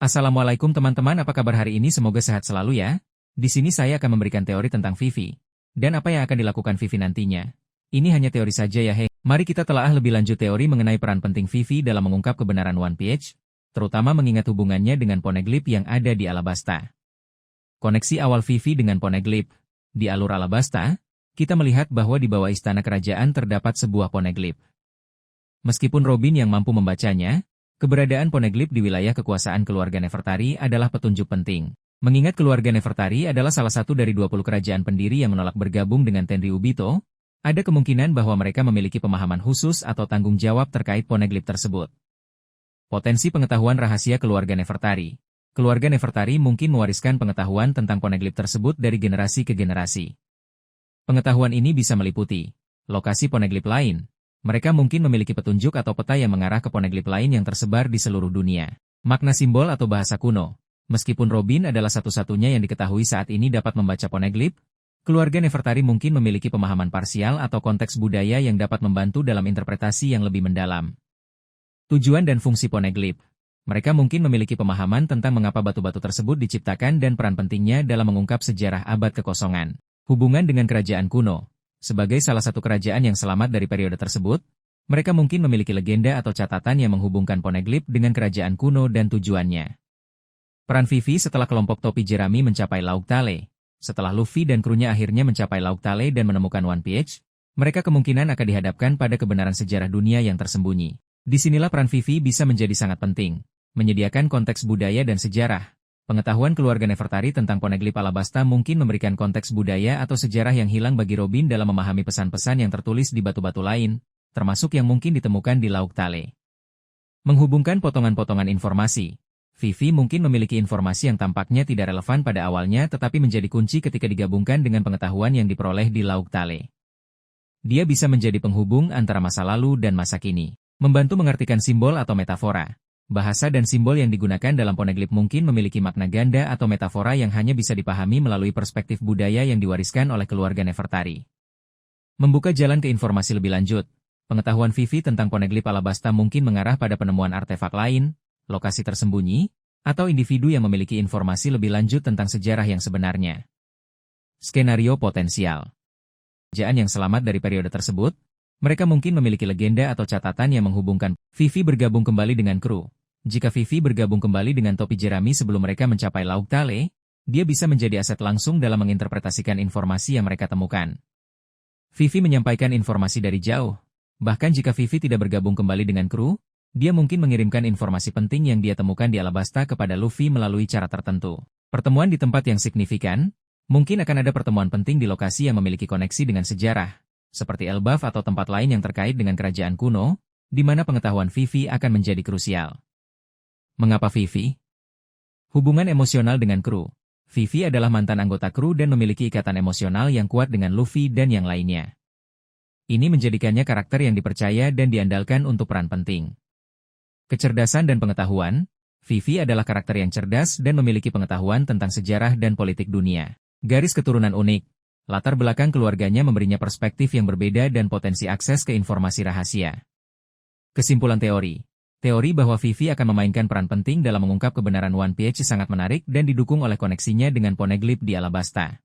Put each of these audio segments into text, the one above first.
Assalamualaikum teman-teman, apa kabar hari ini? Semoga sehat selalu ya. Di sini saya akan memberikan teori tentang Vivi. Dan apa yang akan dilakukan Vivi nantinya. Ini hanya teori saja ya he. Mari kita telaah lebih lanjut teori mengenai peran penting Vivi dalam mengungkap kebenaran One Piece, terutama mengingat hubungannya dengan Poneglyph yang ada di Alabasta. Koneksi awal Vivi dengan Poneglyph. Di alur Alabasta, kita melihat bahwa di bawah istana kerajaan terdapat sebuah Poneglyph. Meskipun Robin yang mampu membacanya, keberadaan Poneglyph di wilayah kekuasaan keluarga Nefertari adalah petunjuk penting. Mengingat keluarga Nefertari adalah salah satu dari 20 kerajaan pendiri yang menolak bergabung dengan Tenryubito, ada kemungkinan bahwa mereka memiliki pemahaman khusus atau tanggung jawab terkait Poneglyph tersebut. Potensi pengetahuan rahasia keluarga Nefertari. Keluarga Nefertari mungkin mewariskan pengetahuan tentang Poneglyph tersebut dari generasi ke generasi. Pengetahuan ini bisa meliputi lokasi Poneglyph lain. Mereka mungkin memiliki petunjuk atau peta yang mengarah ke Poneglyph lain yang tersebar di seluruh dunia. Makna simbol atau bahasa kuno. Meskipun Robin adalah satu-satunya yang diketahui saat ini dapat membaca Poneglyph, keluarga Nefertari mungkin memiliki pemahaman parsial atau konteks budaya yang dapat membantu dalam interpretasi yang lebih mendalam. Tujuan dan fungsi Poneglyph. Mereka mungkin memiliki pemahaman tentang mengapa batu-batu tersebut diciptakan dan peran pentingnya dalam mengungkap sejarah abad kekosongan. Hubungan dengan kerajaan kuno. Sebagai salah satu kerajaan yang selamat dari periode tersebut, mereka mungkin memiliki legenda atau catatan yang menghubungkan Poneglyph dengan kerajaan kuno dan tujuannya. Peran Vivi setelah kelompok topi jerami mencapai Laut Tale. Setelah Luffy dan krunya akhirnya mencapai Laut Tale dan menemukan One Piece, mereka kemungkinan akan dihadapkan pada kebenaran sejarah dunia yang tersembunyi. Disinilah peran Vivi bisa menjadi sangat penting, menyediakan konteks budaya dan sejarah. Pengetahuan keluarga Nefertari tentang Poneglyph Alabasta mungkin memberikan konteks budaya atau sejarah yang hilang bagi Robin dalam memahami pesan-pesan yang tertulis di batu-batu lain, termasuk yang mungkin ditemukan di Laut Tale. Menghubungkan potongan-potongan informasi. Vivi mungkin memiliki informasi yang tampaknya tidak relevan pada awalnya tetapi menjadi kunci ketika digabungkan dengan pengetahuan yang diperoleh di Laut Tale. Dia bisa menjadi penghubung antara masa lalu dan masa kini, membantu mengartikan simbol atau metafora. Bahasa dan simbol yang digunakan dalam Poneglyph mungkin memiliki makna ganda atau metafora yang hanya bisa dipahami melalui perspektif budaya yang diwariskan oleh keluarga Nefertari. Membuka jalan ke informasi lebih lanjut. Pengetahuan Vivi tentang Poneglyph Alabasta mungkin mengarah pada penemuan artefak lain, lokasi tersembunyi, atau individu yang memiliki informasi lebih lanjut tentang sejarah yang sebenarnya. Skenario potensial. Kerajaan yang selamat dari periode tersebut, mereka mungkin memiliki legenda atau catatan yang menghubungkan Vivi bergabung kembali dengan kru. Jika Vivi bergabung kembali dengan topi jerami sebelum mereka mencapai Laut Tale, dia bisa menjadi aset langsung dalam menginterpretasikan informasi yang mereka temukan. Vivi menyampaikan informasi dari jauh. Bahkan jika Vivi tidak bergabung kembali dengan kru, dia mungkin mengirimkan informasi penting yang dia temukan di Alabasta kepada Luffy melalui cara tertentu. Pertemuan di tempat yang signifikan, mungkin akan ada pertemuan penting di lokasi yang memiliki koneksi dengan sejarah, seperti Elbaf atau tempat lain yang terkait dengan kerajaan kuno, di mana pengetahuan Vivi akan menjadi krusial. Mengapa Vivi? Hubungan emosional dengan kru. Vivi adalah mantan anggota kru dan memiliki ikatan emosional yang kuat dengan Luffy dan yang lainnya. Ini menjadikannya karakter yang dipercaya dan diandalkan untuk peran penting. Kecerdasan dan pengetahuan. Vivi adalah karakter yang cerdas dan memiliki pengetahuan tentang sejarah dan politik dunia. Garis keturunan unik. Latar belakang keluarganya memberinya perspektif yang berbeda dan potensi akses ke informasi rahasia. Kesimpulan teori. Teori bahwa Vivi akan memainkan peran penting dalam mengungkap kebenaran One Piece sangat menarik dan didukung oleh koneksinya dengan Poneglyph di Alabasta.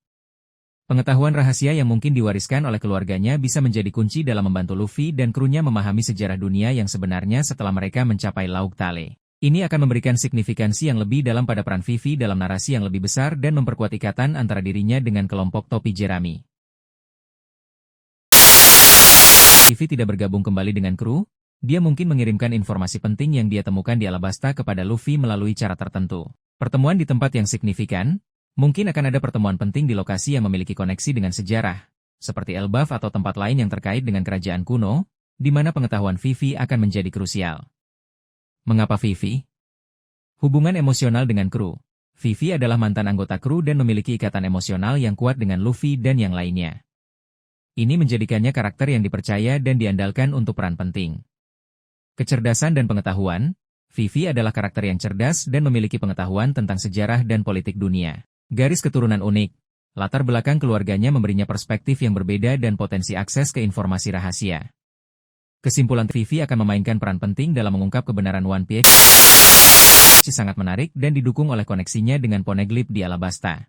Pengetahuan rahasia yang mungkin diwariskan oleh keluarganya bisa menjadi kunci dalam membantu Luffy dan krunya memahami sejarah dunia yang sebenarnya setelah mereka mencapai Laut Tale. Ini akan memberikan signifikansi yang lebih dalam pada peran Vivi dalam narasi yang lebih besar dan memperkuat ikatan antara dirinya dengan kelompok topi jerami. Vivi tidak bergabung kembali dengan kru, dia mungkin mengirimkan informasi penting yang dia temukan di Alabasta kepada Luffy melalui cara tertentu. Pertemuan di tempat yang signifikan, mungkin akan ada pertemuan penting di lokasi yang memiliki koneksi dengan sejarah, seperti Elbaf atau tempat lain yang terkait dengan kerajaan kuno, di mana pengetahuan Vivi akan menjadi krusial. Mengapa Vivi? Hubungan emosional dengan kru. Vivi adalah mantan anggota kru dan memiliki ikatan emosional yang kuat dengan Luffy dan yang lainnya. Ini menjadikannya karakter yang dipercaya dan diandalkan untuk peran penting. Kecerdasan dan pengetahuan. Vivi adalah karakter yang cerdas dan memiliki pengetahuan tentang sejarah dan politik dunia. Garis keturunan unik. Latar belakang keluarganya memberinya perspektif yang berbeda dan potensi akses ke informasi rahasia. Kesimpulan Vivi akan memainkan peran penting dalam mengungkap kebenaran One Piece. Sangat menarik dan didukung oleh koneksinya dengan Poneglyph di Alabasta.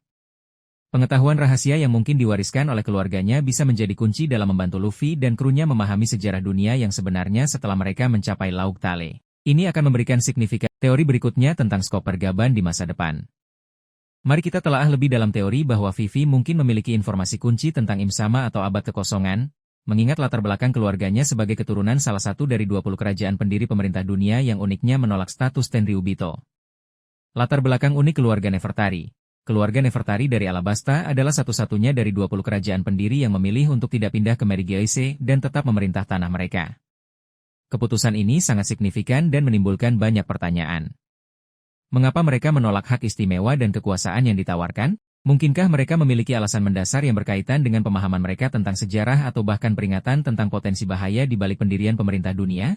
Pengetahuan rahasia yang mungkin diwariskan oleh keluarganya bisa menjadi kunci dalam membantu Luffy dan krunya memahami sejarah dunia yang sebenarnya setelah mereka mencapai Laut Tale. Ini akan memberikan signifikan teori berikutnya tentang skop pergaban di masa depan. Mari kita telaah lebih dalam teori bahwa Vivi mungkin memiliki informasi kunci tentang Im-sama atau abad kekosongan, mengingat latar belakang keluarganya sebagai keturunan salah satu dari 20 kerajaan pendiri pemerintah dunia yang uniknya menolak status Tenryubito. Latar belakang unik keluarga Nefertari. Keluarga Nefertari dari Alabasta adalah satu-satunya dari 20 kerajaan pendiri yang memilih untuk tidak pindah ke Megiose dan tetap memerintah tanah mereka. Keputusan ini sangat signifikan dan menimbulkan banyak pertanyaan. Mengapa mereka menolak hak istimewa dan kekuasaan yang ditawarkan? Mungkinkah mereka memiliki alasan mendasar yang berkaitan dengan pemahaman mereka tentang sejarah atau bahkan peringatan tentang potensi bahaya di balik pendirian pemerintah dunia?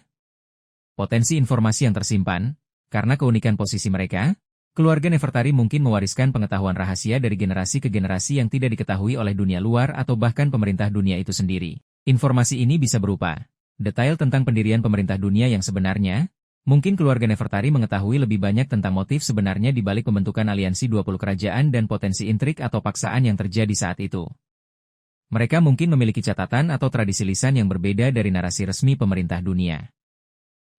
Potensi informasi yang tersimpan, karena keunikan posisi mereka, keluarga Nefertari mungkin mewariskan pengetahuan rahasia dari generasi ke generasi yang tidak diketahui oleh dunia luar atau bahkan pemerintah dunia itu sendiri. Informasi ini bisa berupa detail tentang pendirian pemerintah dunia yang sebenarnya. Mungkin keluarga Nefertari mengetahui lebih banyak tentang motif sebenarnya di balik pembentukan aliansi 20 kerajaan dan potensi intrik atau paksaan yang terjadi saat itu. Mereka mungkin memiliki catatan atau tradisi lisan yang berbeda dari narasi resmi pemerintah dunia.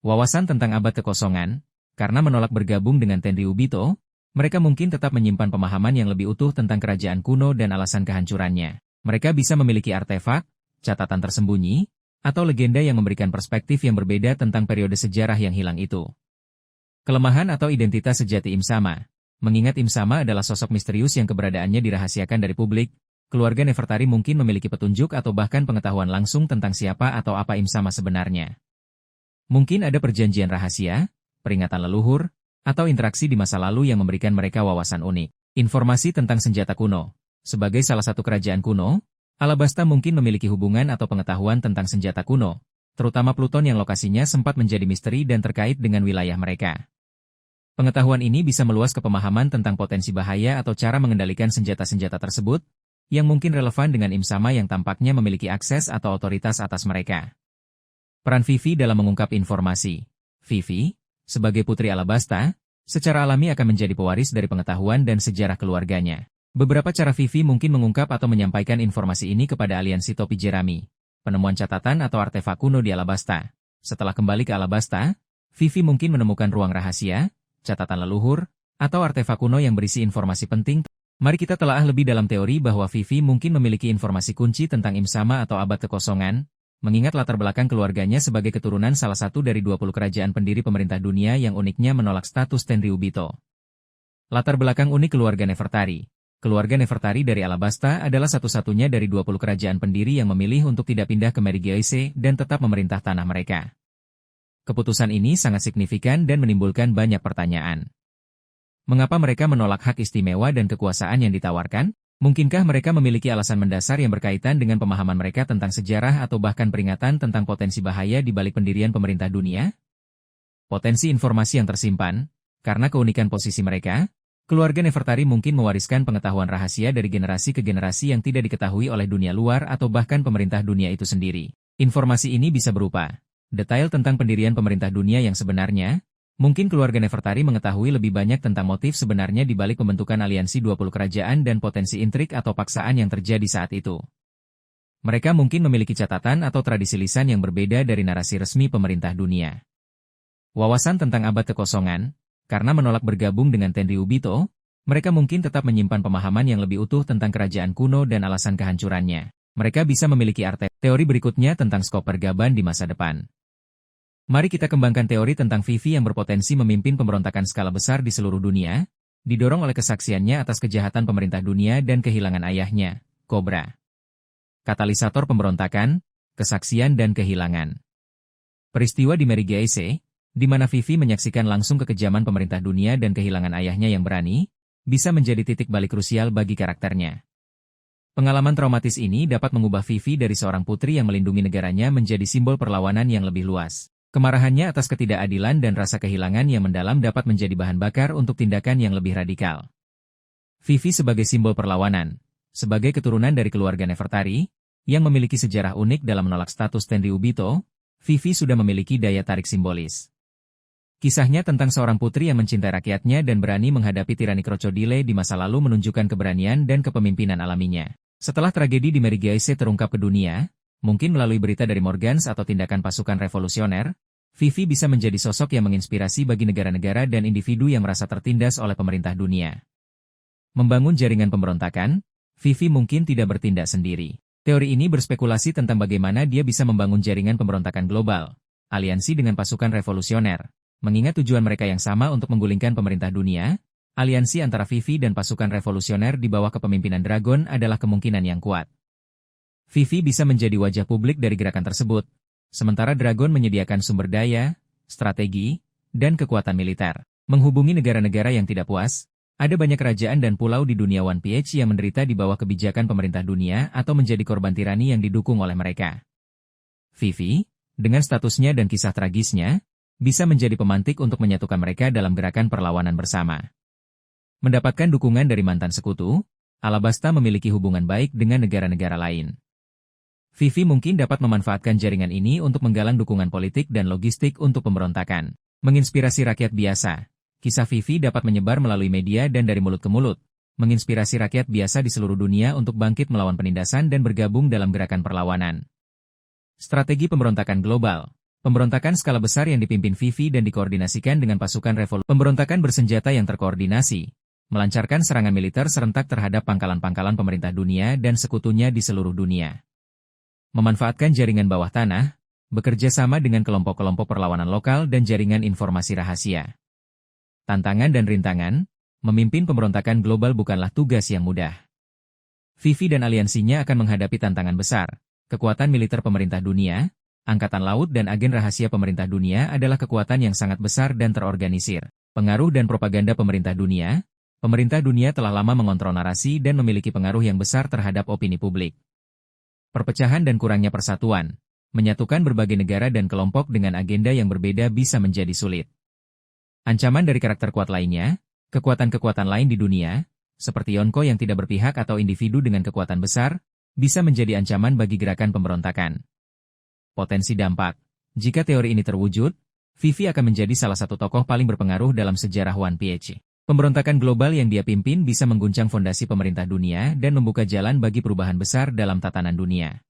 Wawasan tentang abad kekosongan. Karena menolak bergabung dengan Tenryubito, mereka mungkin tetap menyimpan pemahaman yang lebih utuh tentang kerajaan kuno dan alasan kehancurannya. Mereka bisa memiliki artefak, catatan tersembunyi, atau legenda yang memberikan perspektif yang berbeda tentang periode sejarah yang hilang itu. Kelemahan atau identitas sejati Im-sama. Mengingat Im-sama adalah sosok misterius yang keberadaannya dirahasiakan dari publik, keluarga Nefertari mungkin memiliki petunjuk atau bahkan pengetahuan langsung tentang siapa atau apa Im-sama sebenarnya. Mungkin ada perjanjian rahasia, peringatan leluhur, atau interaksi di masa lalu yang memberikan mereka wawasan unik. Informasi tentang senjata kuno. Sebagai salah satu kerajaan kuno, Alabasta mungkin memiliki hubungan atau pengetahuan tentang senjata kuno, terutama Pluton yang lokasinya sempat menjadi misteri dan terkait dengan wilayah mereka. Pengetahuan ini bisa meluas ke pemahaman tentang potensi bahaya atau cara mengendalikan senjata-senjata tersebut, yang mungkin relevan dengan Im-sama yang tampaknya memiliki akses atau otoritas atas mereka. Peran Vivi dalam mengungkap informasi. Vivi, sebagai putri Alabasta, secara alami akan menjadi pewaris dari pengetahuan dan sejarah keluarganya. Beberapa cara Vivi mungkin mengungkap atau menyampaikan informasi ini kepada aliansi topi jerami, penemuan catatan atau artefak kuno di Alabasta. Setelah kembali ke Alabasta, Vivi mungkin menemukan ruang rahasia, catatan leluhur, atau artefak kuno yang berisi informasi penting. Mari kita telaah lebih dalam teori bahwa Vivi mungkin memiliki informasi kunci tentang Im-sama atau abad kekosongan, mengingat latar belakang keluarganya sebagai keturunan salah satu dari 20 kerajaan pendiri pemerintah dunia yang uniknya menolak status Tenryubito. Latar belakang unik keluarga Nefertari. Keluarga Nefertari dari Alabasta adalah satu-satunya dari 20 kerajaan pendiri yang memilih untuk tidak pindah ke Megiose dan tetap memerintah tanah mereka. Keputusan ini sangat signifikan dan menimbulkan banyak pertanyaan. Mengapa mereka menolak hak istimewa dan kekuasaan yang ditawarkan? Mungkinkah mereka memiliki alasan mendasar yang berkaitan dengan pemahaman mereka tentang sejarah atau bahkan peringatan tentang potensi bahaya di balik pendirian pemerintah dunia? Potensi informasi yang tersimpan, karena keunikan posisi mereka, keluarga Nefertari mungkin mewariskan pengetahuan rahasia dari generasi ke generasi yang tidak diketahui oleh dunia luar atau bahkan pemerintah dunia itu sendiri. Informasi ini bisa berupa detail tentang pendirian pemerintah dunia yang sebenarnya. Mungkin keluarga Nefertari mengetahui lebih banyak tentang motif sebenarnya di balik pembentukan aliansi 20 kerajaan dan potensi intrik atau paksaan yang terjadi saat itu. Mereka mungkin memiliki catatan atau tradisi lisan yang berbeda dari narasi resmi pemerintah dunia. Wawasan tentang abad kekosongan, karena menolak bergabung dengan Tenryubito, mereka mungkin tetap menyimpan pemahaman yang lebih utuh tentang kerajaan kuno dan alasan kehancurannya. Mereka bisa memiliki teori berikutnya tentang skop pergaban di masa depan. Mari kita kembangkan teori tentang Vivi yang berpotensi memimpin pemberontakan skala besar di seluruh dunia, didorong oleh kesaksiannya atas kejahatan pemerintah dunia dan kehilangan ayahnya, Cobra. Katalisator pemberontakan, kesaksian dan kehilangan. Peristiwa di Megiose, di mana Vivi menyaksikan langsung kekejaman pemerintah dunia dan kehilangan ayahnya yang berani, bisa menjadi titik balik krusial bagi karakternya. Pengalaman traumatis ini dapat mengubah Vivi dari seorang putri yang melindungi negaranya menjadi simbol perlawanan yang lebih luas. Kemarahannya atas ketidakadilan dan rasa kehilangan yang mendalam dapat menjadi bahan bakar untuk tindakan yang lebih radikal. Vivi sebagai simbol perlawanan, sebagai keturunan dari keluarga Nefertari, yang memiliki sejarah unik dalam menolak status Tenryubito, Vivi sudah memiliki daya tarik simbolis. Kisahnya tentang seorang putri yang mencintai rakyatnya dan berani menghadapi tirani krokodile di masa lalu menunjukkan keberanian dan kepemimpinan alaminya. Setelah tragedi di Marigaise terungkap ke dunia, mungkin melalui berita dari Morgans atau tindakan pasukan revolusioner, Vivi bisa menjadi sosok yang menginspirasi bagi negara-negara dan individu yang merasa tertindas oleh pemerintah dunia. Membangun jaringan pemberontakan, Vivi mungkin tidak bertindak sendiri. Teori ini berspekulasi tentang bagaimana dia bisa membangun jaringan pemberontakan global, aliansi dengan pasukan revolusioner. Mengingat tujuan mereka yang sama untuk menggulingkan pemerintah dunia, aliansi antara Vivi dan pasukan revolusioner di bawah kepemimpinan Dragon adalah kemungkinan yang kuat. Vivi bisa menjadi wajah publik dari gerakan tersebut, sementara Dragon menyediakan sumber daya, strategi, dan kekuatan militer. Menghubungi negara-negara yang tidak puas, ada banyak kerajaan dan pulau di dunia One Piece yang menderita di bawah kebijakan pemerintah dunia atau menjadi korban tirani yang didukung oleh mereka. Vivi, dengan statusnya dan kisah tragisnya, bisa menjadi pemantik untuk menyatukan mereka dalam gerakan perlawanan bersama. Mendapatkan dukungan dari mantan sekutu, Alabasta memiliki hubungan baik dengan negara-negara lain. Vivi mungkin dapat memanfaatkan jaringan ini untuk menggalang dukungan politik dan logistik untuk pemberontakan. Menginspirasi rakyat biasa. Kisah Vivi dapat menyebar melalui media dan dari mulut ke mulut, menginspirasi rakyat biasa di seluruh dunia untuk bangkit melawan penindasan dan bergabung dalam gerakan perlawanan. Strategi pemberontakan global. Pemberontakan skala besar yang dipimpin Vivi dan dikoordinasikan dengan pasukan revolusi. Pemberontakan bersenjata yang terkoordinasi, melancarkan serangan militer serentak terhadap pangkalan-pangkalan pemerintah dunia dan sekutunya di seluruh dunia. Memanfaatkan jaringan bawah tanah, bekerja sama dengan kelompok-kelompok perlawanan lokal dan jaringan informasi rahasia. Tantangan dan rintangan, memimpin pemberontakan global bukanlah tugas yang mudah. Vivi dan aliansinya akan menghadapi tantangan besar. Kekuatan militer pemerintah dunia, angkatan laut dan agen rahasia pemerintah dunia adalah kekuatan yang sangat besar dan terorganisir. Pengaruh dan propaganda pemerintah dunia telah lama mengontrol narasi dan memiliki pengaruh yang besar terhadap opini publik. Perpecahan dan kurangnya persatuan, menyatukan berbagai negara dan kelompok dengan agenda yang berbeda bisa menjadi sulit. Ancaman dari karakter kuat lainnya, kekuatan-kekuatan lain di dunia, seperti Yonko yang tidak berpihak atau individu dengan kekuatan besar, bisa menjadi ancaman bagi gerakan pemberontakan. Potensi dampak. Jika teori ini terwujud, Vivi akan menjadi salah satu tokoh paling berpengaruh dalam sejarah One Piece. Pemberontakan global yang dia pimpin bisa mengguncang fondasi pemerintah dunia dan membuka jalan bagi perubahan besar dalam tatanan dunia.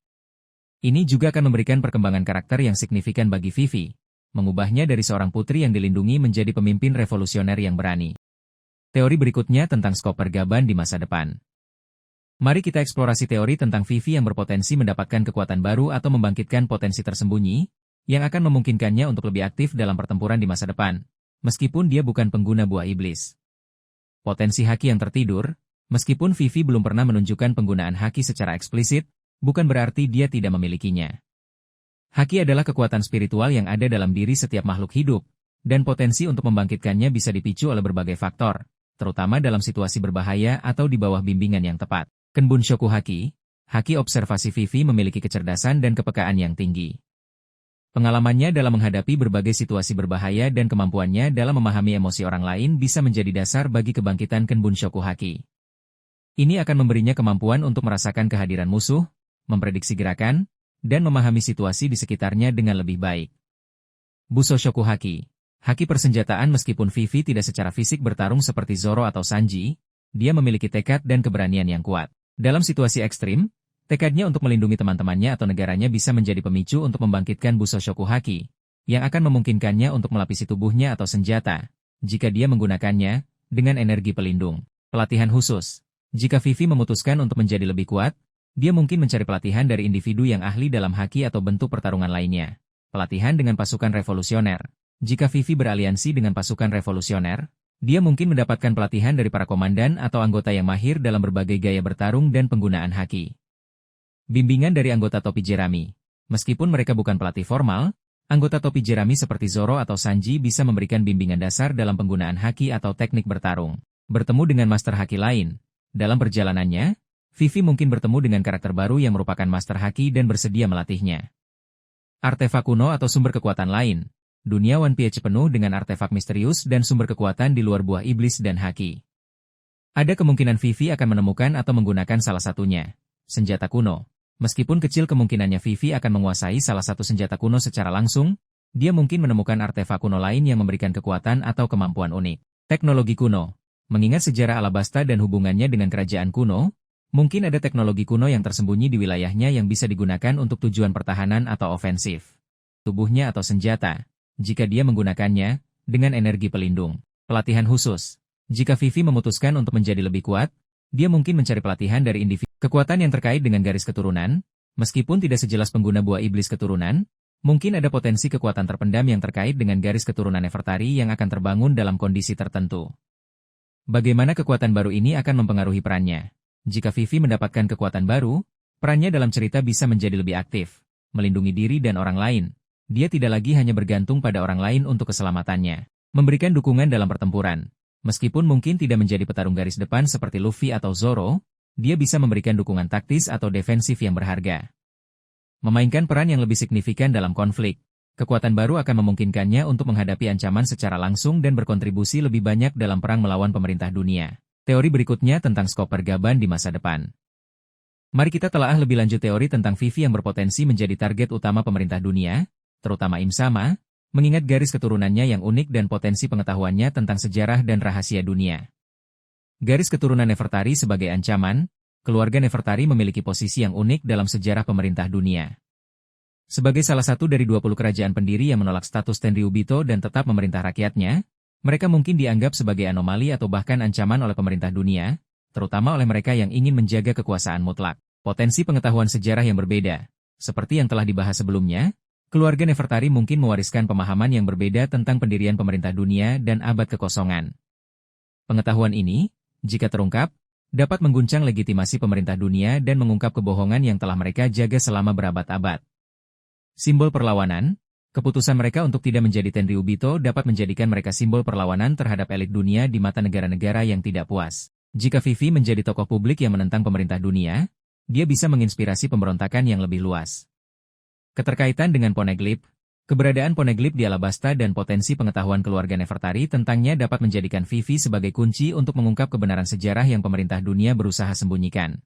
Ini juga akan memberikan perkembangan karakter yang signifikan bagi Vivi, mengubahnya dari seorang putri yang dilindungi menjadi pemimpin revolusioner yang berani. Teori berikutnya tentang skop pergaban di masa depan. Mari kita eksplorasi teori tentang Vivi yang berpotensi mendapatkan kekuatan baru atau membangkitkan potensi tersembunyi, yang akan memungkinkannya untuk lebih aktif dalam pertempuran di masa depan, meskipun dia bukan pengguna buah iblis. Potensi haki yang tertidur, meskipun Vivi belum pernah menunjukkan penggunaan haki secara eksplisit, bukan berarti dia tidak memilikinya. Haki adalah kekuatan spiritual yang ada dalam diri setiap makhluk hidup, dan potensi untuk membangkitkannya bisa dipicu oleh berbagai faktor, terutama dalam situasi berbahaya atau di bawah bimbingan yang tepat. Kenbunshoku Haki, haki observasi Vivi memiliki kecerdasan dan kepekaan yang tinggi. Pengalamannya dalam menghadapi berbagai situasi berbahaya dan kemampuannya dalam memahami emosi orang lain bisa menjadi dasar bagi kebangkitan Kenbunshoku Haki. Ini akan memberinya kemampuan untuk merasakan kehadiran musuh, memprediksi gerakan, dan memahami situasi di sekitarnya dengan lebih baik. Busoshoku Haki. Haki persenjataan. Meskipun Vivi tidak secara fisik bertarung seperti Zoro atau Sanji, dia memiliki tekad dan keberanian yang kuat. Dalam situasi ekstrim, tekadnya untuk melindungi teman-temannya atau negaranya bisa menjadi pemicu untuk membangkitkan Busoshoku Haki, yang akan memungkinkannya untuk melapisi tubuhnya atau senjata, jika dia menggunakannya, dengan energi pelindung. Pelatihan khusus. Jika Vivi memutuskan untuk menjadi lebih kuat, dia mungkin mencari pelatihan dari individu yang ahli dalam haki atau bentuk pertarungan lainnya. Pelatihan dengan pasukan revolusioner. Jika Vivi beraliansi dengan pasukan revolusioner, dia mungkin mendapatkan pelatihan dari para komandan atau anggota yang mahir dalam berbagai gaya bertarung dan penggunaan haki. Bimbingan dari anggota topi jerami. Meskipun mereka bukan pelatih formal, anggota topi jerami seperti Zoro atau Sanji bisa memberikan bimbingan dasar dalam penggunaan haki atau teknik bertarung. Bertemu dengan master haki lain. Dalam perjalanannya, Vivi mungkin bertemu dengan karakter baru yang merupakan master haki dan bersedia melatihnya. Artefak kuno atau sumber kekuatan lain. Dunia One Piece penuh dengan artefak misterius dan sumber kekuatan di luar buah iblis dan haki. Ada kemungkinan Vivi akan menemukan atau menggunakan salah satunya. Senjata kuno. Meskipun kecil kemungkinannya Vivi akan menguasai salah satu senjata kuno secara langsung, dia mungkin menemukan artefak kuno lain yang memberikan kekuatan atau kemampuan unik. Teknologi kuno. Mengingat sejarah Alabasta dan hubungannya dengan kerajaan kuno, mungkin ada teknologi kuno yang tersembunyi di wilayahnya yang bisa digunakan untuk tujuan pertahanan atau ofensif. Tubuhnya atau senjata, jika dia menggunakannya, dengan energi pelindung. Pelatihan khusus. Jika Vivi memutuskan untuk menjadi lebih kuat, dia mungkin mencari pelatihan dari individu. Kekuatan yang terkait dengan garis keturunan, meskipun tidak sejelas pengguna buah iblis keturunan, mungkin ada potensi kekuatan terpendam yang terkait dengan garis keturunan Nefertari yang akan terbangun dalam kondisi tertentu. Bagaimana kekuatan baru ini akan mempengaruhi perannya? Jika Vivi mendapatkan kekuatan baru, perannya dalam cerita bisa menjadi lebih aktif, melindungi diri dan orang lain. Dia tidak lagi hanya bergantung pada orang lain untuk keselamatannya, memberikan dukungan dalam pertempuran. Meskipun mungkin tidak menjadi petarung garis depan seperti Luffy atau Zoro, dia bisa memberikan dukungan taktis atau defensif yang berharga. Memainkan peran yang lebih signifikan dalam konflik. Kekuatan baru akan memungkinkannya untuk menghadapi ancaman secara langsung dan berkontribusi lebih banyak dalam perang melawan pemerintah dunia. Teori berikutnya tentang skop pergaban di masa depan. Mari kita telaah lebih lanjut teori tentang Vivi yang berpotensi menjadi target utama pemerintah dunia, terutama Im Sama, mengingat garis keturunannya yang unik dan potensi pengetahuannya tentang sejarah dan rahasia dunia. Garis keturunan Nefertari sebagai ancaman, keluarga Nefertari memiliki posisi yang unik dalam sejarah pemerintah dunia. Sebagai salah satu dari 20 kerajaan pendiri yang menolak status Tenryubito dan tetap memerintah rakyatnya, mereka mungkin dianggap sebagai anomali atau bahkan ancaman oleh pemerintah dunia, terutama oleh mereka yang ingin menjaga kekuasaan mutlak. Potensi pengetahuan sejarah yang berbeda. Seperti yang telah dibahas sebelumnya, keluarga Nefertari mungkin mewariskan pemahaman yang berbeda tentang pendirian pemerintah dunia dan abad kekosongan. Pengetahuan ini, jika terungkap, dapat mengguncang legitimasi pemerintah dunia dan mengungkap kebohongan yang telah mereka jaga selama berabad-abad. Simbol perlawanan, keputusan mereka untuk tidak menjadi Tenryubito dapat menjadikan mereka simbol perlawanan terhadap elit dunia di mata negara-negara yang tidak puas. Jika Vivi menjadi tokoh publik yang menentang pemerintah dunia, dia bisa menginspirasi pemberontakan yang lebih luas. Keterkaitan dengan Poneglyph, keberadaan Poneglyph di Alabasta dan potensi pengetahuan keluarga Nefertari tentangnya dapat menjadikan Vivi sebagai kunci untuk mengungkap kebenaran sejarah yang pemerintah dunia berusaha sembunyikan.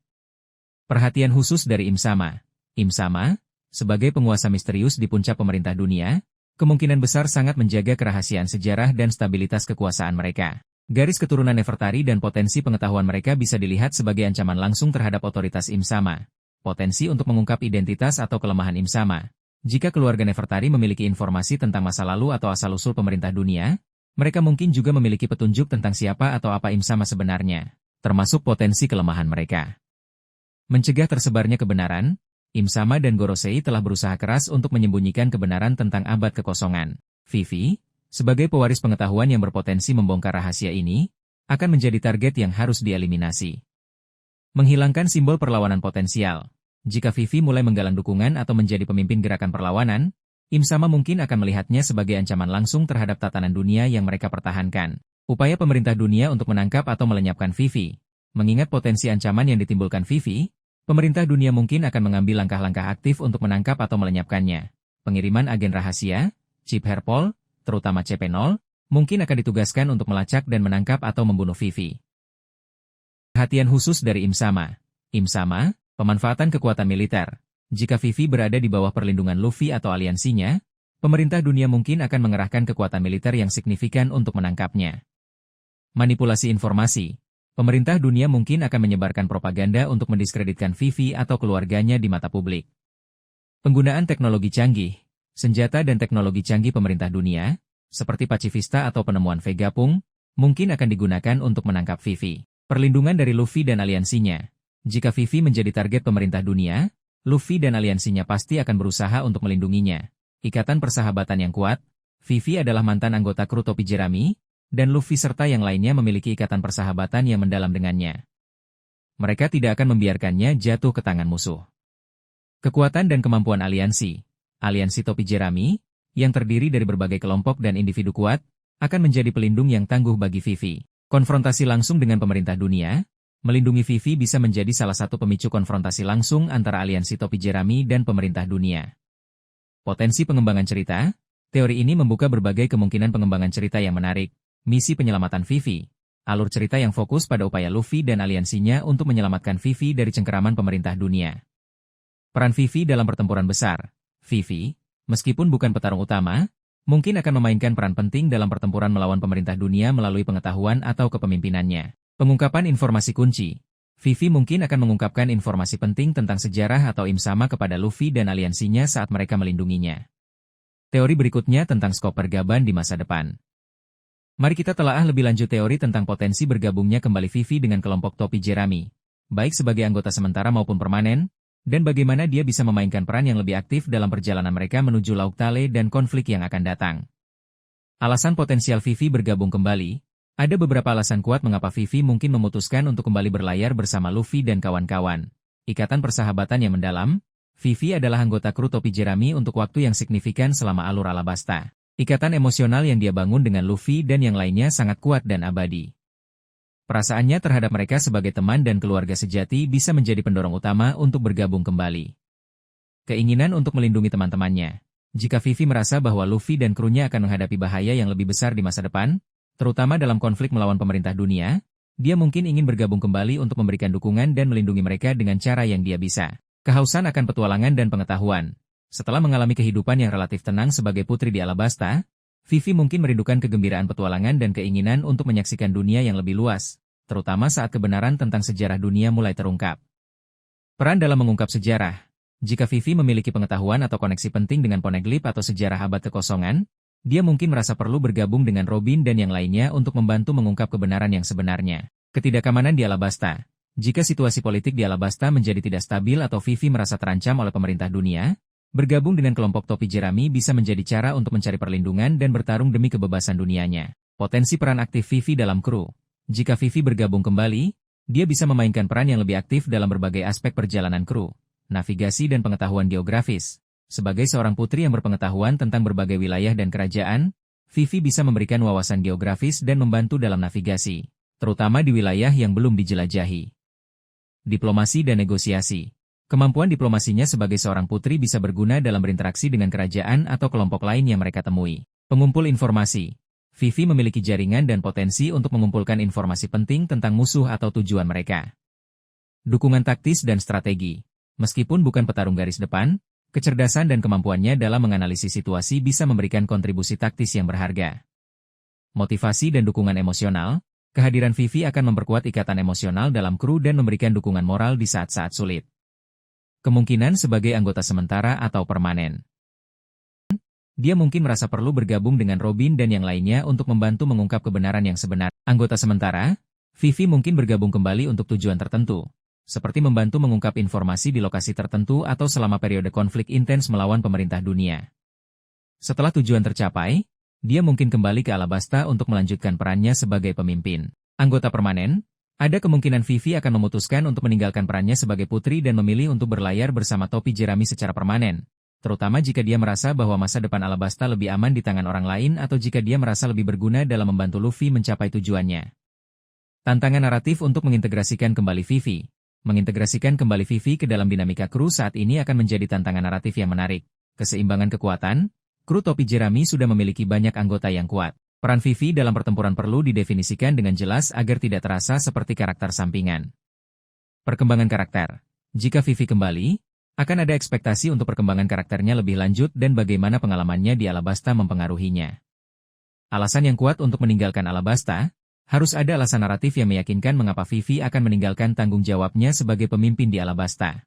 Perhatian khusus dari Im Sama. Im Sama, sebagai penguasa misterius di puncak pemerintah dunia, kemungkinan besar sangat menjaga kerahasiaan sejarah dan stabilitas kekuasaan mereka. Garis keturunan Nefertari dan potensi pengetahuan mereka bisa dilihat sebagai ancaman langsung terhadap otoritas Im Sama. Potensi untuk mengungkap identitas atau kelemahan Im Sama. Jika keluarga Nefertari memiliki informasi tentang masa lalu atau asal-usul pemerintah dunia, mereka mungkin juga memiliki petunjuk tentang siapa atau apa Im Sama sebenarnya, termasuk potensi kelemahan mereka. Mencegah tersebarnya kebenaran, Im Sama dan Gorosei telah berusaha keras untuk menyembunyikan kebenaran tentang abad kekosongan. Vivi, sebagai pewaris pengetahuan yang berpotensi membongkar rahasia ini, akan menjadi target yang harus dieliminasi. Menghilangkan simbol perlawanan potensial. Jika Vivi mulai menggalang dukungan atau menjadi pemimpin gerakan perlawanan, Im Sama mungkin akan melihatnya sebagai ancaman langsung terhadap tatanan dunia yang mereka pertahankan. Upaya pemerintah dunia untuk menangkap atau melenyapkan Vivi. Mengingat potensi ancaman yang ditimbulkan Vivi, pemerintah dunia mungkin akan mengambil langkah-langkah aktif untuk menangkap atau melenyapkannya. Pengiriman agen rahasia, Chip Herpol, terutama CP0, mungkin akan ditugaskan untuk melacak dan menangkap atau membunuh Vivi. Perhatian khusus dari Im Sama. Im Sama, pemanfaatan kekuatan militer. Jika Vivi berada di bawah perlindungan Luffy atau aliansinya, pemerintah dunia mungkin akan mengerahkan kekuatan militer yang signifikan untuk menangkapnya. Manipulasi informasi. Pemerintah dunia mungkin akan menyebarkan propaganda untuk mendiskreditkan Vivi atau keluarganya di mata publik. Penggunaan teknologi canggih. Senjata dan teknologi canggih pemerintah dunia, seperti pacifista atau penemuan Vegapunk, mungkin akan digunakan untuk menangkap Vivi. Perlindungan dari Luffy dan aliansinya. Jika Vivi menjadi target pemerintah dunia, Luffy dan aliansinya pasti akan berusaha untuk melindunginya. Ikatan persahabatan yang kuat. Vivi adalah mantan anggota kru topi jerami, dan Luffy serta yang lainnya memiliki ikatan persahabatan yang mendalam dengannya. Mereka tidak akan membiarkannya jatuh ke tangan musuh. Kekuatan dan kemampuan aliansi. Aliansi topi jerami, yang terdiri dari berbagai kelompok dan individu kuat, akan menjadi pelindung yang tangguh bagi Vivi. Konfrontasi langsung dengan pemerintah dunia, melindungi Vivi bisa menjadi salah satu pemicu konfrontasi langsung antara aliansi topi jerami dan pemerintah dunia. Potensi pengembangan cerita. Teori ini membuka berbagai kemungkinan pengembangan cerita yang menarik. Misi penyelamatan Vivi. Alur cerita yang fokus pada upaya Luffy dan aliansinya untuk menyelamatkan Vivi dari cengkeraman pemerintah dunia. Peran Vivi dalam pertempuran besar. Vivi, meskipun bukan petarung utama, mungkin akan memainkan peran penting dalam pertempuran melawan pemerintah dunia melalui pengetahuan atau kepemimpinannya. Pengungkapan informasi kunci. Vivi mungkin akan mengungkapkan informasi penting tentang sejarah atau Im-sama kepada Luffy dan aliansinya saat mereka melindunginya. Teori berikutnya tentang skop pergaban di masa depan. Mari kita telaah lebih lanjut teori tentang potensi bergabungnya kembali Vivi dengan kelompok topi Jerami, baik sebagai anggota sementara maupun permanen, dan bagaimana dia bisa memainkan peran yang lebih aktif dalam perjalanan mereka menuju Laut Tale dan konflik yang akan datang. Alasan potensial Vivi bergabung kembali. Ada beberapa alasan kuat mengapa Vivi mungkin memutuskan untuk kembali berlayar bersama Luffy dan kawan-kawan. Ikatan persahabatan yang mendalam. Vivi adalah anggota kru topi Jerami untuk waktu yang signifikan selama alur Alabasta. Ikatan emosional yang dia bangun dengan Luffy dan yang lainnya sangat kuat dan abadi. Perasaannya terhadap mereka sebagai teman dan keluarga sejati bisa menjadi pendorong utama untuk bergabung kembali. Keinginan untuk melindungi teman-temannya. Jika Vivi merasa bahwa Luffy dan krunya akan menghadapi bahaya yang lebih besar di masa depan, terutama dalam konflik melawan pemerintah dunia, dia mungkin ingin bergabung kembali untuk memberikan dukungan dan melindungi mereka dengan cara yang dia bisa. Kehausan akan petualangan dan pengetahuan. Setelah mengalami kehidupan yang relatif tenang sebagai putri di Alabasta, Vivi mungkin merindukan kegembiraan petualangan dan keinginan untuk menyaksikan dunia yang lebih luas, terutama saat kebenaran tentang sejarah dunia mulai terungkap. Peran dalam mengungkap sejarah. Jika Vivi memiliki pengetahuan atau koneksi penting dengan Poneglyph atau sejarah abad kekosongan, dia mungkin merasa perlu bergabung dengan Robin dan yang lainnya untuk membantu mengungkap kebenaran yang sebenarnya. Ketidakamanan di Alabasta. Jika situasi politik di Alabasta menjadi tidak stabil atau Vivi merasa terancam oleh pemerintah dunia, bergabung dengan kelompok topi Jerami bisa menjadi cara untuk mencari perlindungan dan bertarung demi kebebasan dunianya. Potensi peran aktif Vivi dalam kru. Jika Vivi bergabung kembali, dia bisa memainkan peran yang lebih aktif dalam berbagai aspek perjalanan kru, navigasi dan pengetahuan geografis. Sebagai seorang putri yang berpengetahuan tentang berbagai wilayah dan kerajaan, Vivi bisa memberikan wawasan geografis dan membantu dalam navigasi, terutama di wilayah yang belum dijelajahi. Diplomasi dan negosiasi. Kemampuan diplomasinya sebagai seorang putri bisa berguna dalam berinteraksi dengan kerajaan atau kelompok lain yang mereka temui. Pengumpul informasi. Vivi memiliki jaringan dan potensi untuk mengumpulkan informasi penting tentang musuh atau tujuan mereka. Dukungan taktis dan strategi. Meskipun bukan petarung garis depan, kecerdasan dan kemampuannya dalam menganalisis situasi bisa memberikan kontribusi taktis yang berharga. Motivasi dan dukungan emosional. Kehadiran Vivi akan memperkuat ikatan emosional dalam kru dan memberikan dukungan moral di saat-saat sulit. Kemungkinan sebagai anggota sementara atau permanen. Dia mungkin merasa perlu bergabung dengan Robin dan yang lainnya untuk membantu mengungkap kebenaran yang sebenar. Anggota sementara, Vivi mungkin bergabung kembali untuk tujuan tertentu, seperti membantu mengungkap informasi di lokasi tertentu atau selama periode konflik intens melawan pemerintah dunia. Setelah tujuan tercapai, dia mungkin kembali ke Alabasta untuk melanjutkan perannya sebagai pemimpin. Anggota permanen, ada kemungkinan Vivi akan memutuskan untuk meninggalkan perannya sebagai putri dan memilih untuk berlayar bersama topi Jerami secara permanen, terutama jika dia merasa bahwa masa depan Alabasta lebih aman di tangan orang lain atau jika dia merasa lebih berguna dalam membantu Luffy mencapai tujuannya. Tantangan naratif untuk mengintegrasikan kembali Vivi. Mengintegrasikan kembali Vivi ke dalam dinamika kru saat ini akan menjadi tantangan naratif yang menarik. Keseimbangan kekuatan. Kru topi Jerami sudah memiliki banyak anggota yang kuat. Peran Vivi dalam pertempuran perlu didefinisikan dengan jelas agar tidak terasa seperti karakter sampingan. Perkembangan karakter. Jika Vivi kembali, akan ada ekspektasi untuk perkembangan karakternya lebih lanjut dan bagaimana pengalamannya di Alabasta mempengaruhinya. Alasan yang kuat untuk meninggalkan Alabasta. Harus ada alasan naratif yang meyakinkan mengapa Vivi akan meninggalkan tanggung jawabnya sebagai pemimpin di Alabasta.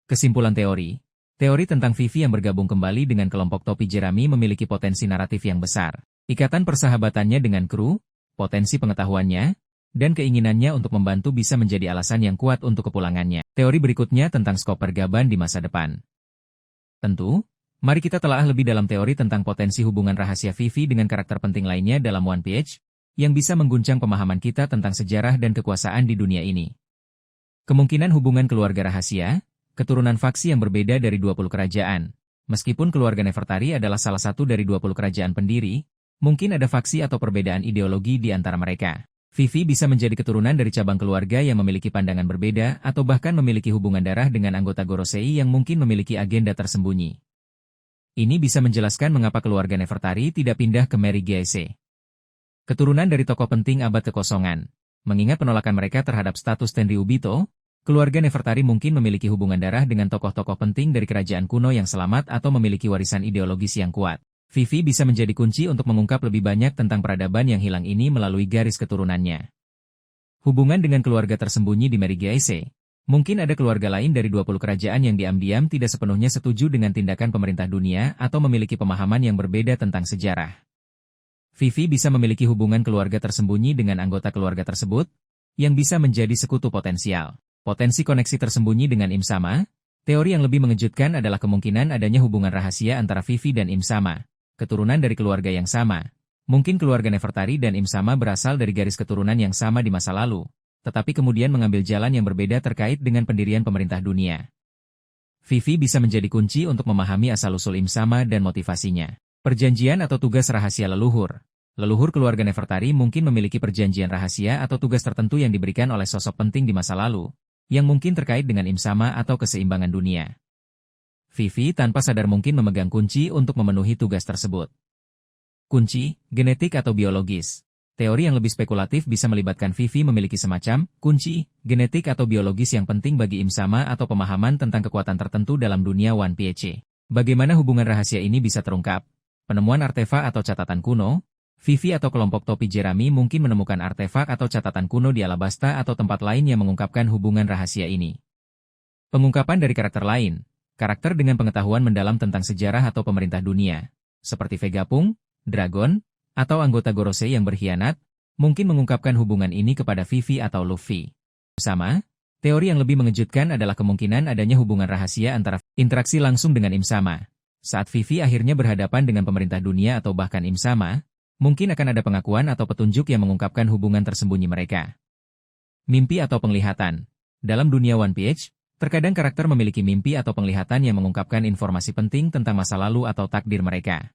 Kesimpulan teori. Teori tentang Vivi yang bergabung kembali dengan kelompok topi Jerami memiliki potensi naratif yang besar. Ikatan persahabatannya dengan kru, potensi pengetahuannya, dan keinginannya untuk membantu bisa menjadi alasan yang kuat untuk kepulangannya. Teori berikutnya tentang skop pergaban di masa depan. Tentu, mari kita telaah lebih dalam teori tentang potensi hubungan rahasia Vivi dengan karakter penting lainnya dalam One Piece, yang bisa mengguncang pemahaman kita tentang sejarah dan kekuasaan di dunia ini. Kemungkinan hubungan keluarga rahasia, keturunan faksi yang berbeda dari 20 kerajaan. Meskipun keluarga Nefertari adalah salah satu dari 20 kerajaan pendiri, mungkin ada faksi atau perbedaan ideologi di antara mereka. Vivi bisa menjadi keturunan dari cabang keluarga yang memiliki pandangan berbeda atau bahkan memiliki hubungan darah dengan anggota Gorosei yang mungkin memiliki agenda tersembunyi. Ini bisa menjelaskan mengapa keluarga Nefertari tidak pindah ke Mary Geise. Keturunan dari tokoh penting abad kekosongan. Mengingat penolakan mereka terhadap status Tenryubito, Keluarga Nefertari mungkin memiliki hubungan darah dengan tokoh-tokoh penting dari kerajaan kuno yang selamat atau memiliki warisan ideologis yang kuat. Vivi bisa menjadi kunci untuk mengungkap lebih banyak tentang peradaban yang hilang ini melalui garis keturunannya. Hubungan dengan keluarga tersembunyi di Merigaise. Mungkin ada keluarga lain dari 20 kerajaan yang diam-diam tidak sepenuhnya setuju dengan tindakan pemerintah dunia atau memiliki pemahaman yang berbeda tentang sejarah. Vivi bisa memiliki hubungan keluarga tersembunyi dengan anggota keluarga tersebut, yang bisa menjadi sekutu potensial. Potensi koneksi tersembunyi dengan Im Sama. Teori yang lebih mengejutkan adalah kemungkinan adanya hubungan rahasia antara Vivi dan Im Sama, keturunan dari keluarga yang sama. Mungkin keluarga Nefertari dan Im Sama berasal dari garis keturunan yang sama di masa lalu, tetapi kemudian mengambil jalan yang berbeda terkait dengan pendirian pemerintah dunia. Vivi bisa menjadi kunci untuk memahami asal-usul Im Sama dan motivasinya. Perjanjian atau tugas rahasia leluhur. Leluhur keluarga Nefertari mungkin memiliki perjanjian rahasia atau tugas tertentu yang diberikan oleh sosok penting di masa lalu, yang mungkin terkait dengan Im Sama atau keseimbangan dunia. Vivi tanpa sadar mungkin memegang kunci untuk memenuhi tugas tersebut. Kunci, genetik atau biologis. Teori yang lebih spekulatif bisa melibatkan Vivi memiliki semacam kunci, genetik atau biologis yang penting bagi Im Sama atau pemahaman tentang kekuatan tertentu dalam dunia One Piece. Bagaimana hubungan rahasia ini bisa terungkap? Penemuan artefak atau catatan kuno. Vivi atau kelompok topi jerami mungkin menemukan artefak atau catatan kuno di Alabasta atau tempat lain yang mengungkapkan hubungan rahasia ini. Pengungkapan dari karakter lain. Karakter dengan pengetahuan mendalam tentang sejarah atau pemerintah dunia, seperti Vegapunk, Dragon, atau anggota Gorosei yang berkhianat, mungkin mengungkapkan hubungan ini kepada Vivi atau Luffy. Sama, teori yang lebih mengejutkan adalah kemungkinan adanya hubungan rahasia antara interaksi langsung dengan Im Sama. Saat Vivi akhirnya berhadapan dengan pemerintah dunia atau bahkan Im Sama, mungkin akan ada pengakuan atau petunjuk yang mengungkapkan hubungan tersembunyi mereka. Mimpi atau penglihatan. Dalam dunia One Piece, terkadang karakter memiliki mimpi atau penglihatan yang mengungkapkan informasi penting tentang masa lalu atau takdir mereka.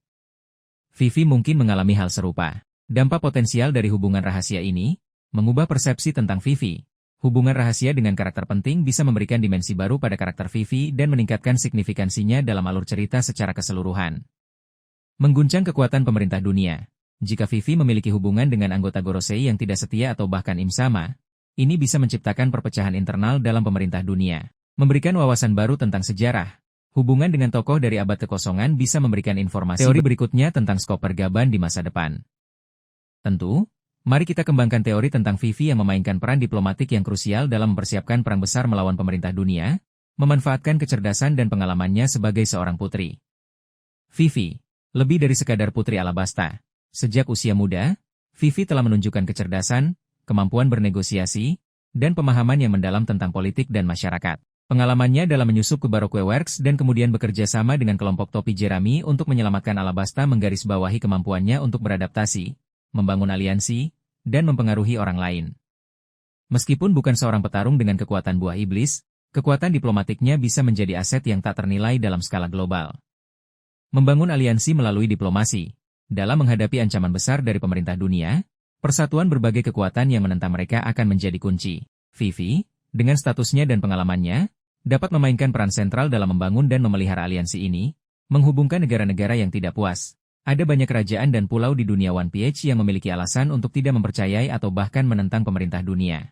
Vivi mungkin mengalami hal serupa. Dampak potensial dari hubungan rahasia ini, mengubah persepsi tentang Vivi. Hubungan rahasia dengan karakter penting bisa memberikan dimensi baru pada karakter Vivi dan meningkatkan signifikansinya dalam alur cerita secara keseluruhan. Mengguncang kekuatan pemerintah dunia. Jika Vivi memiliki hubungan dengan anggota Gorosei yang tidak setia atau bahkan Im Sama, ini bisa menciptakan perpecahan internal dalam pemerintah dunia. Memberikan wawasan baru tentang sejarah. Hubungan dengan tokoh dari abad kekosongan bisa memberikan informasi teori berikutnya tentang skop pergaban di masa depan. Tentu, mari kita kembangkan teori tentang Vivi yang memainkan peran diplomatik yang krusial dalam mempersiapkan perang besar melawan pemerintah dunia, memanfaatkan kecerdasan dan pengalamannya sebagai seorang putri. Vivi, lebih dari sekadar putri Alabasta. Sejak usia muda, Vivi telah menunjukkan kecerdasan, kemampuan bernegosiasi, dan pemahaman yang mendalam tentang politik dan masyarakat. Pengalamannya dalam menyusup ke Baroque Works dan kemudian bekerja sama dengan kelompok topi jerami untuk menyelamatkan Alabasta menggarisbawahi kemampuannya untuk beradaptasi, membangun aliansi, dan mempengaruhi orang lain. Meskipun bukan seorang petarung dengan kekuatan buah iblis, kekuatan diplomatiknya bisa menjadi aset yang tak ternilai dalam skala global. Membangun aliansi melalui diplomasi. Dalam menghadapi ancaman besar dari pemerintah dunia, persatuan berbagai kekuatan yang menentang mereka akan menjadi kunci. Vivi, dengan statusnya dan pengalamannya, dapat memainkan peran sentral dalam membangun dan memelihara aliansi ini, menghubungkan negara-negara yang tidak puas. Ada banyak kerajaan dan pulau di dunia One Piece yang memiliki alasan untuk tidak mempercayai atau bahkan menentang pemerintah dunia.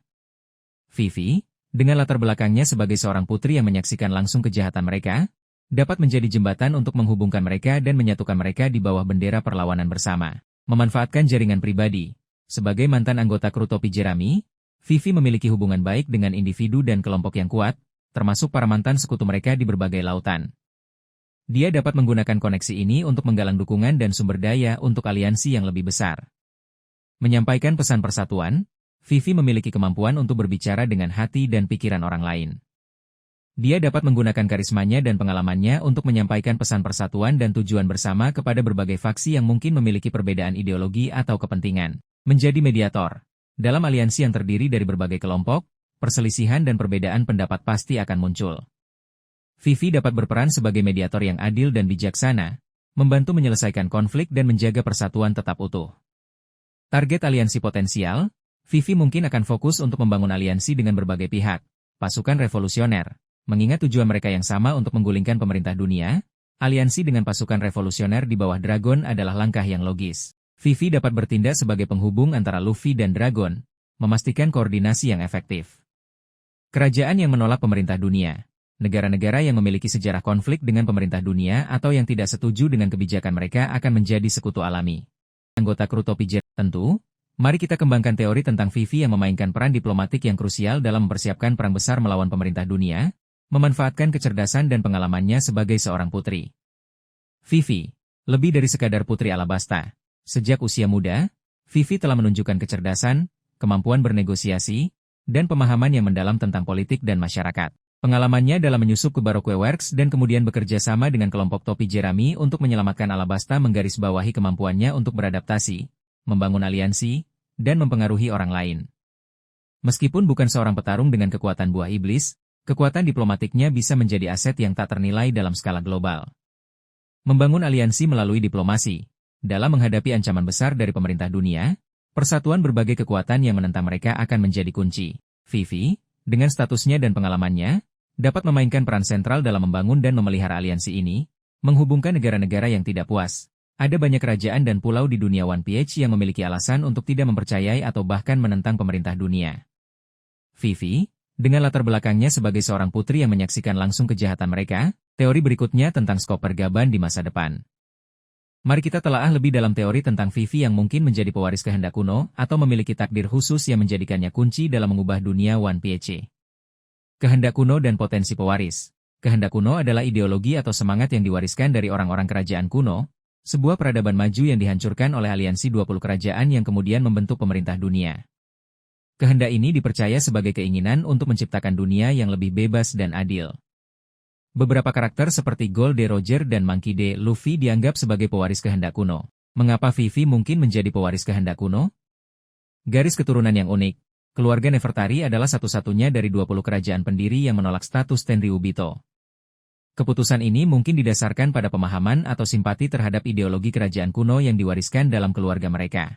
Vivi, dengan latar belakangnya sebagai seorang putri yang menyaksikan langsung kejahatan mereka, dapat menjadi jembatan untuk menghubungkan mereka dan menyatukan mereka di bawah bendera perlawanan bersama. Memanfaatkan jaringan pribadi. Sebagai mantan anggota kru topi jerami, Vivi memiliki hubungan baik dengan individu dan kelompok yang kuat, termasuk para mantan sekutu mereka di berbagai lautan. Dia dapat menggunakan koneksi ini untuk menggalang dukungan dan sumber daya untuk aliansi yang lebih besar. Menyampaikan pesan persatuan, Vivi memiliki kemampuan untuk berbicara dengan hati dan pikiran orang lain. Dia dapat menggunakan karismanya dan pengalamannya untuk menyampaikan pesan persatuan dan tujuan bersama kepada berbagai faksi yang mungkin memiliki perbedaan ideologi atau kepentingan. Menjadi mediator. Dalam aliansi yang terdiri dari berbagai kelompok, perselisihan dan perbedaan pendapat pasti akan muncul. Vivi dapat berperan sebagai mediator yang adil dan bijaksana, membantu menyelesaikan konflik dan menjaga persatuan tetap utuh. Target aliansi potensial, Vivi mungkin akan fokus untuk membangun aliansi dengan berbagai pihak, pasukan revolusioner. Mengingat tujuan mereka yang sama untuk menggulingkan pemerintah dunia, aliansi dengan pasukan revolusioner di bawah Dragon adalah langkah yang logis. Vivi dapat bertindak sebagai penghubung antara Luffy dan Dragon, memastikan koordinasi yang efektif. Kerajaan yang menolak pemerintah dunia. Negara-negara yang memiliki sejarah konflik dengan pemerintah dunia atau yang tidak setuju dengan kebijakan mereka akan menjadi sekutu alami. Anggota kru topi jerami. Tentu, mari kita kembangkan teori tentang Vivi yang memainkan peran diplomatik yang krusial dalam mempersiapkan perang besar melawan pemerintah dunia, memanfaatkan kecerdasan dan pengalamannya sebagai seorang putri. Vivi, lebih dari sekadar putri Alabasta. Sejak usia muda, Vivi telah menunjukkan kecerdasan, kemampuan bernegosiasi, dan pemahaman yang mendalam tentang politik dan masyarakat. Pengalamannya dalam menyusup ke Baroque Works dan kemudian bekerja sama dengan kelompok topi jerami untuk menyelamatkan Alabasta menggarisbawahi kemampuannya untuk beradaptasi, membangun aliansi, dan mempengaruhi orang lain. Meskipun bukan seorang petarung dengan kekuatan buah iblis, kekuatan diplomatiknya bisa menjadi aset yang tak ternilai dalam skala global. Membangun aliansi melalui diplomasi. Dalam menghadapi ancaman besar dari pemerintah dunia, persatuan berbagai kekuatan yang menentang mereka akan menjadi kunci. Vivi, dengan statusnya dan pengalamannya, dapat memainkan peran sentral dalam membangun dan memelihara aliansi ini, menghubungkan negara-negara yang tidak puas. Ada banyak kerajaan dan pulau di dunia One Piece yang memiliki alasan untuk tidak mempercayai atau bahkan menentang pemerintah dunia. Vivi, dengan latar belakangnya sebagai seorang putri yang menyaksikan langsung kejahatan mereka, teori berikutnya tentang skop pergaban di masa depan. Mari kita telaah lebih dalam teori tentang Vivi yang mungkin menjadi pewaris kehendak kuno atau memiliki takdir khusus yang menjadikannya kunci dalam mengubah dunia One Piece. Kehendak kuno dan potensi pewaris. Kehendak kuno adalah ideologi atau semangat yang diwariskan dari orang-orang kerajaan kuno, sebuah peradaban maju yang dihancurkan oleh aliansi 20 kerajaan yang kemudian membentuk pemerintah dunia. Kehendak ini dipercaya sebagai keinginan untuk menciptakan dunia yang lebih bebas dan adil. Beberapa karakter seperti Gold D. Roger dan Monkey D. Luffy dianggap sebagai pewaris kehendak kuno. Mengapa Vivi mungkin menjadi pewaris kehendak kuno? Garis keturunan yang unik. Keluarga Nefertari adalah satu-satunya dari 20 kerajaan pendiri yang menolak status Tenryubito. Keputusan ini mungkin didasarkan pada pemahaman atau simpati terhadap ideologi kerajaan kuno yang diwariskan dalam keluarga mereka.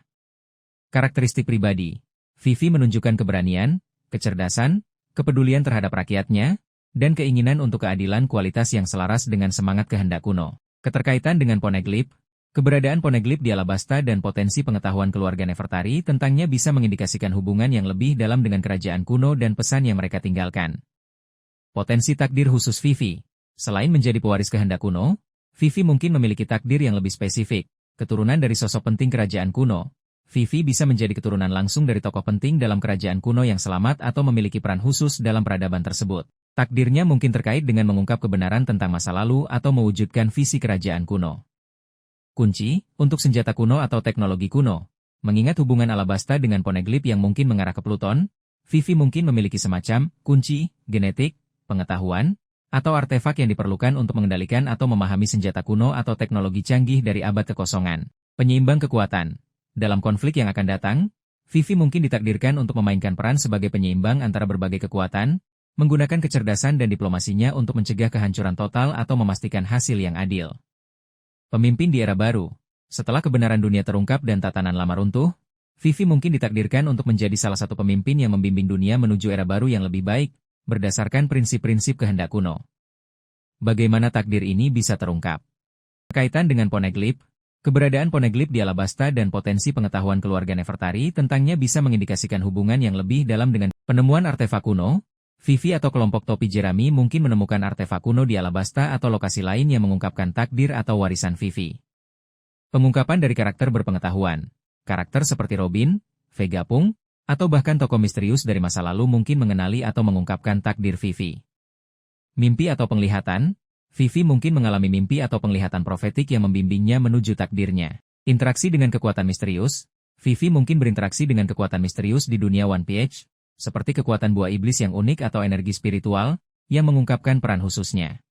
Karakteristik pribadi. Vivi menunjukkan keberanian, kecerdasan, kepedulian terhadap rakyatnya, dan keinginan untuk keadilan kualitas yang selaras dengan semangat kehendak kuno. Keterkaitan dengan Poneglyph. Keberadaan Poneglyph di Alabasta dan potensi pengetahuan keluarga Nefertari tentangnya bisa mengindikasikan hubungan yang lebih dalam dengan kerajaan kuno dan pesan yang mereka tinggalkan. Potensi takdir khusus Vivi. Selain menjadi pewaris kehendak kuno, Vivi mungkin memiliki takdir yang lebih spesifik. Keturunan dari sosok penting kerajaan kuno. Vivi bisa menjadi keturunan langsung dari tokoh penting dalam kerajaan kuno yang selamat atau memiliki peran khusus dalam peradaban tersebut. Takdirnya mungkin terkait dengan mengungkap kebenaran tentang masa lalu atau mewujudkan visi kerajaan kuno. Kunci, untuk senjata kuno atau teknologi kuno. Mengingat hubungan Alabasta dengan Poneglyph yang mungkin mengarah ke Pluton, Vivi mungkin memiliki semacam kunci, genetik, pengetahuan, atau artefak yang diperlukan untuk mengendalikan atau memahami senjata kuno atau teknologi canggih dari abad kekosongan. Penyeimbang kekuatan. Dalam konflik yang akan datang, Vivi mungkin ditakdirkan untuk memainkan peran sebagai penyeimbang antara berbagai kekuatan, menggunakan kecerdasan dan diplomasinya untuk mencegah kehancuran total atau memastikan hasil yang adil. Pemimpin di era baru. Setelah kebenaran dunia terungkap dan tatanan lama runtuh, Vivi mungkin ditakdirkan untuk menjadi salah satu pemimpin yang membimbing dunia menuju era baru yang lebih baik, berdasarkan prinsip-prinsip kehendak kuno. Bagaimana takdir ini bisa terungkap? Berkaitan dengan Poneglyph, keberadaan Poneglyph di Alabasta dan potensi pengetahuan keluarga Nefertari tentangnya bisa mengindikasikan hubungan yang lebih dalam dengan penemuan artefak kuno. Vivi atau kelompok topi jerami mungkin menemukan artefak kuno di Alabasta atau lokasi lain yang mengungkapkan takdir atau warisan Vivi. Pengungkapan dari karakter berpengetahuan. Karakter seperti Robin, Vegapunk, atau bahkan tokoh misterius dari masa lalu mungkin mengenali atau mengungkapkan takdir Vivi. Mimpi atau penglihatan. Vivi mungkin mengalami mimpi atau penglihatan profetik yang membimbingnya menuju takdirnya. Interaksi dengan kekuatan misterius. Vivi mungkin berinteraksi dengan kekuatan misterius di dunia One Piece, seperti kekuatan buah iblis yang unik atau energi spiritual, yang mengungkapkan peran khususnya.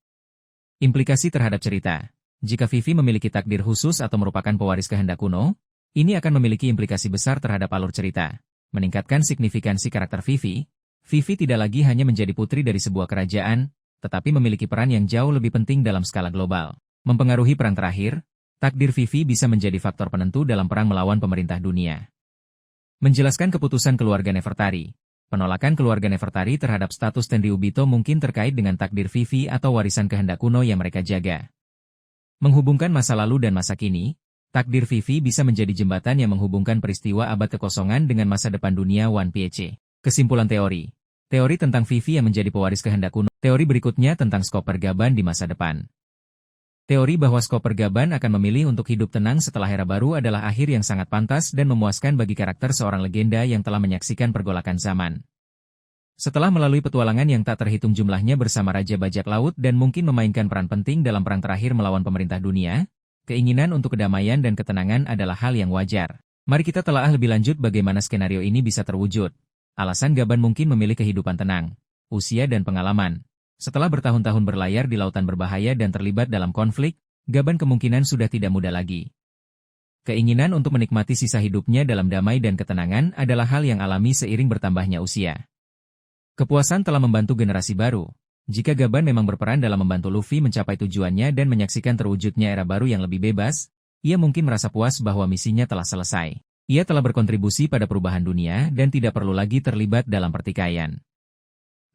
Implikasi terhadap cerita. Jika Vivi memiliki takdir khusus atau merupakan pewaris kehendak kuno, ini akan memiliki implikasi besar terhadap alur cerita. Meningkatkan signifikansi karakter Vivi. Vivi tidak lagi hanya menjadi putri dari sebuah kerajaan, tetapi memiliki peran yang jauh lebih penting dalam skala global. Mempengaruhi perang terakhir, takdir Vivi bisa menjadi faktor penentu dalam perang melawan pemerintah dunia. Menjelaskan keputusan keluarga Nefertari. Penolakan keluarga Nefertari terhadap status Tenryubito mungkin terkait dengan takdir Vivi atau warisan kehendak kuno yang mereka jaga. Menghubungkan masa lalu dan masa kini, takdir Vivi bisa menjadi jembatan yang menghubungkan peristiwa abad kekosongan dengan masa depan dunia One Piece. Kesimpulan teori. Teori tentang Vivi yang menjadi pewaris kehendak kuno. Teori berikutnya tentang Skopper Gaban di masa depan. Teori bahwa Skopper Gaban akan memilih untuk hidup tenang setelah era baru adalah akhir yang sangat pantas dan memuaskan bagi karakter seorang legenda yang telah menyaksikan pergolakan zaman. Setelah melalui petualangan yang tak terhitung jumlahnya bersama Raja Bajak Laut dan mungkin memainkan peran penting dalam perang terakhir melawan pemerintah dunia, keinginan untuk kedamaian dan ketenangan adalah hal yang wajar. Mari kita telaah lebih lanjut bagaimana skenario ini bisa terwujud. Alasan Gaban mungkin memilih kehidupan tenang, usia dan pengalaman. Setelah bertahun-tahun berlayar di lautan berbahaya dan terlibat dalam konflik, Gaban kemungkinan sudah tidak muda lagi. Keinginan untuk menikmati sisa hidupnya dalam damai dan ketenangan adalah hal yang alami seiring bertambahnya usia. Kepuasan telah membantu generasi baru. Jika Gaban memang berperan dalam membantu Luffy mencapai tujuannya dan menyaksikan terwujudnya era baru yang lebih bebas, ia mungkin merasa puas bahwa misinya telah selesai. Ia telah berkontribusi pada perubahan dunia dan tidak perlu lagi terlibat dalam pertikaian.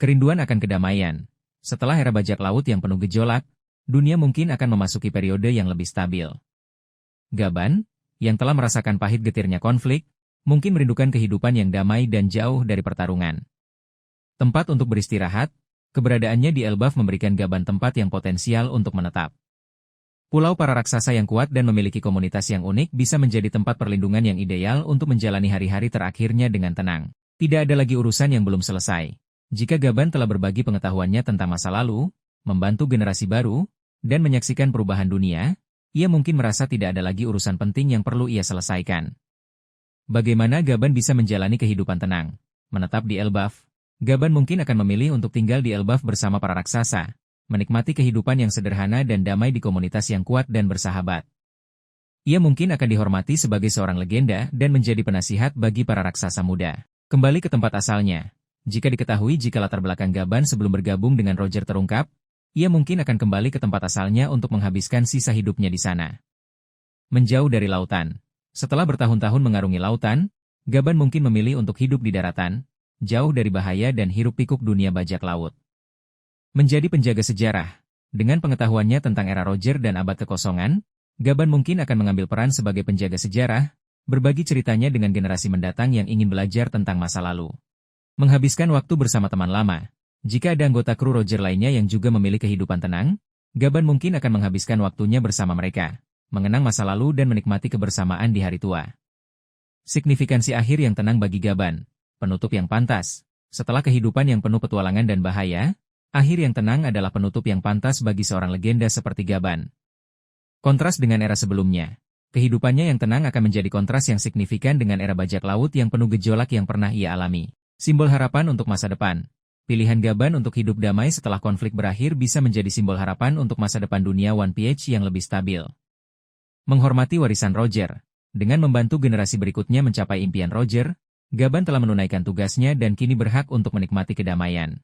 Kerinduan akan kedamaian. Setelah era bajak laut yang penuh gejolak, dunia mungkin akan memasuki periode yang lebih stabil. Gaban, yang telah merasakan pahit getirnya konflik, mungkin merindukan kehidupan yang damai dan jauh dari pertarungan. Tempat untuk beristirahat, keberadaannya di Elbaf memberikan Gaban tempat yang potensial untuk menetap. Pulau para raksasa yang kuat dan memiliki komunitas yang unik bisa menjadi tempat perlindungan yang ideal untuk menjalani hari-hari terakhirnya dengan tenang. Tidak ada lagi urusan yang belum selesai. Jika Gaban telah berbagi pengetahuannya tentang masa lalu, membantu generasi baru, dan menyaksikan perubahan dunia, ia mungkin merasa tidak ada lagi urusan penting yang perlu ia selesaikan. Bagaimana Gaban bisa menjalani kehidupan tenang? Menetap di Elbaf, Gaban mungkin akan memilih untuk tinggal di Elbaf bersama para raksasa, menikmati kehidupan yang sederhana dan damai di komunitas yang kuat dan bersahabat. Ia mungkin akan dihormati sebagai seorang legenda dan menjadi penasihat bagi para raksasa muda. Kembali ke tempat asalnya. Jika diketahui jika latar belakang Gaban sebelum bergabung dengan Roger terungkap, ia mungkin akan kembali ke tempat asalnya untuk menghabiskan sisa hidupnya di sana. Menjauh dari lautan. Setelah bertahun-tahun mengarungi lautan, Gaban mungkin memilih untuk hidup di daratan, jauh dari bahaya dan hiruk-pikuk dunia bajak laut. Menjadi penjaga sejarah. Dengan pengetahuannya tentang era Roger dan abad kekosongan, Gaban mungkin akan mengambil peran sebagai penjaga sejarah, berbagi ceritanya dengan generasi mendatang yang ingin belajar tentang masa lalu. Menghabiskan waktu bersama teman lama. Jika ada anggota kru Roger lainnya yang juga memiliki kehidupan tenang, Gaban mungkin akan menghabiskan waktunya bersama mereka, mengenang masa lalu dan menikmati kebersamaan di hari tua. Signifikansi akhir yang tenang bagi Gaban. Penutup yang pantas. Setelah kehidupan yang penuh petualangan dan bahaya, akhir yang tenang adalah penutup yang pantas bagi seorang legenda seperti Gaban. Kontras dengan era sebelumnya. Kehidupannya yang tenang akan menjadi kontras yang signifikan dengan era bajak laut yang penuh gejolak yang pernah ia alami. Simbol harapan untuk masa depan. Pilihan Gaban untuk hidup damai setelah konflik berakhir bisa menjadi simbol harapan untuk masa depan dunia One Piece yang lebih stabil. Menghormati warisan Roger. Dengan membantu generasi berikutnya mencapai impian Roger, Gaban telah menunaikan tugasnya dan kini berhak untuk menikmati kedamaian.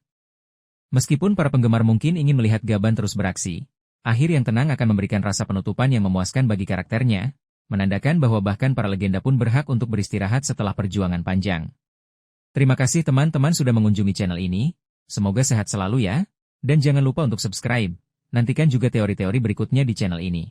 Meskipun para penggemar mungkin ingin melihat Gaban terus beraksi, akhir yang tenang akan memberikan rasa penutupan yang memuaskan bagi karakternya, menandakan bahwa bahkan para legenda pun berhak untuk beristirahat setelah perjuangan panjang. Terima kasih teman-teman sudah mengunjungi channel ini, semoga sehat selalu ya, dan jangan lupa untuk subscribe. Nantikan juga teori-teori berikutnya di channel ini.